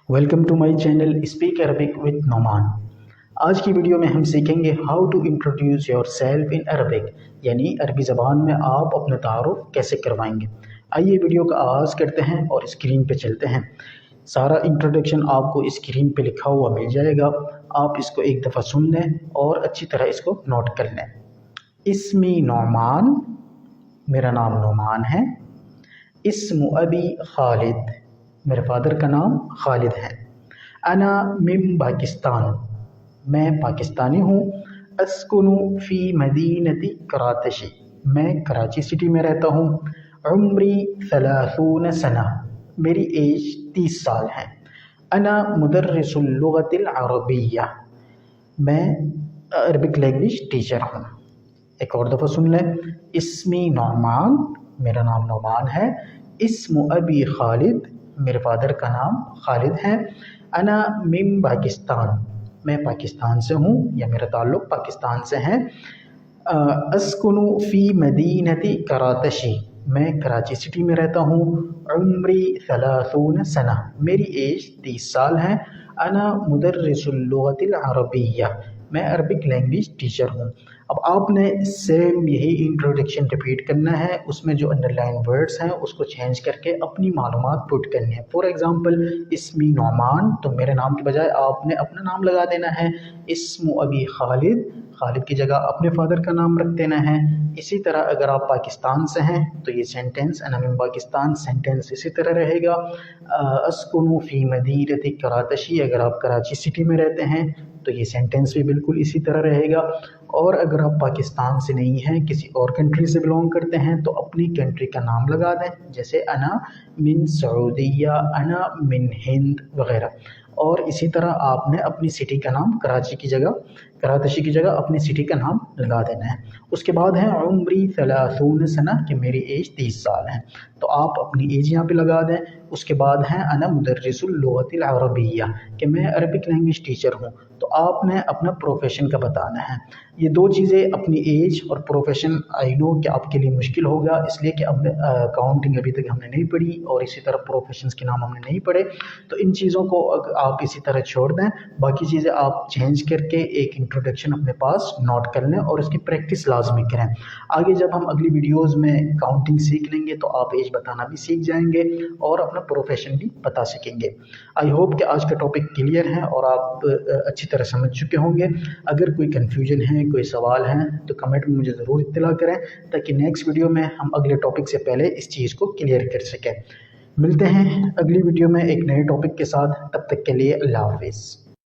Welcome to my channel speak Arabic with Noman. आज की video में हम सीखेंगे how to introduce yourself in Arabic, यानी अरबी ज़बान में आप अपना तारुफ कैसे करवाएंगे। आइए वीडियो का आगाज़ करते हैं और स्क्रीन पे चलते हैं। सारा इंट्रोडक्शन आपको स्क्रीन पे लिखा हुआ मिल जाएगा, आप इसको एक दफ़ा सुन लें और अच्छी तरह इसको नोट कर लें। इस्मी नोमान, मेरा नाम नोमान है। इस्मु अबी खालिद, मेरे फादर का नाम खालिद है। अना मिन पाकिस्तान, मैं पाकिस्तानी हूँ। अस्कुनु फ़ी मदीनती कराची, मैं कराची सिटी में रहता हूँ। उम्री 30 सना, मेरी एज 30 साल है। अना मुदर्रिसुल लुगतिल अरबिया, मैं अरबिक लैंग्वेज टीचर हूँ। एक और दफ़ा सुन लें। इस्मी नोमान, मेरा नाम नोमान है। इस्मु अबी खालिद, मेरे फादर का नाम खालिद है। अना मिन पाकिस्तान, मैं पाकिस्तान से हूँ या मेरा ताल्लुक़ पाकिस्तान से है। अस्कुनु फ़ी मदीनती कराची, मैं कराची सिटी में रहता हूँ। उम्री 30 सना, मेरी एज 30 साल है। अना मुदर्रिसुल लुगतिल अरबिया, मैं अरबिक लैंग्वेज टीचर हूँ। अब आपने सेम यही इंट्रोडक्शन रिपीट करना है, उसमें जो अंडरलाइन वर्ड्स हैं उसको चेंज करके अपनी मालूमात पुट करनी है। फॉर एग्जांपल इस्मी नोमान, तो मेरे नाम के बजाय आपने अपना नाम लगा देना है। इस्मु अबी खालिद, खालिद की जगह अपने फादर का नाम रख देना है। इसी तरह अगर आप पाकिस्तान से हैं तो ये सेंटेंस अना मिन पाकिस्तान सेंटेंस इसी तरह रहेगा। अस्कुनु फ़ी मदीनती कराची, अगर आप कराची सिटी में रहते हैं तो ये सेंटेंस भी बिल्कुल इसी तरह रहेगा। और अगर आप पाकिस्तान से नहीं हैं, किसी और कंट्री से बिलोंग करते हैं, तो अपनी कंट्री का नाम लगा दें, जैसे अना मिन सऊदीया, अना मिन हिंद वगैरह। और इसी तरह आपने अपनी सिटी का नाम कराची की जगह अपनी सिटी का नाम लगा देना है। उसके बाद है उम्री 30 सना, कि मेरी एज 30 साल है, तो आप अपनी एज यहाँ पे लगा दें। उसके बाद है अना मुदर्रिसुल लुगतिल अरबिया, कि मैं अरबिक लैंग्वेज टीचर हूँ, तो आपने अपना प्रोफेशन का बताना है। ये दो चीज़ें, अपनी एज और प्रोफेशन, आई नो कि आपके लिए मुश्किल होगा, इसलिए कि अब काउंटिंग अभी तक हमने नहीं पढ़ी और इसी तरह प्रोफेशंस के नाम हमने नहीं पढ़े, तो इन चीज़ों को आप इसी तरह छोड़ दें। बाकी चीज़ें आप चेंज करके एक इंट्रोडक्शन अपने पास नोट कर लें और इसकी प्रैक्टिस लाजमी करें। आगे जब हम अगली वीडियोज़ में काउंटिंग सीख लेंगे तो आप एज बताना भी सीख जाएंगे और अपना प्रोफेशन भी बता सकेंगे। आई होप कि आज का टॉपिक क्लियर है और आप अच्छी तरह समझ चुके होंगे। अगर कोई कन्फ्यूजन है, कोई सवाल है, तो कमेंट में मुझे ज़रूर इत्तला करें, ताकि नेक्स्ट वीडियो में हम अगले टॉपिक से पहले इस चीज़ को क्लियर कर सकें। मिलते हैं अगली वीडियो में एक नए टॉपिक के साथ, तब तक के लिए अल्लाह हाफिज़।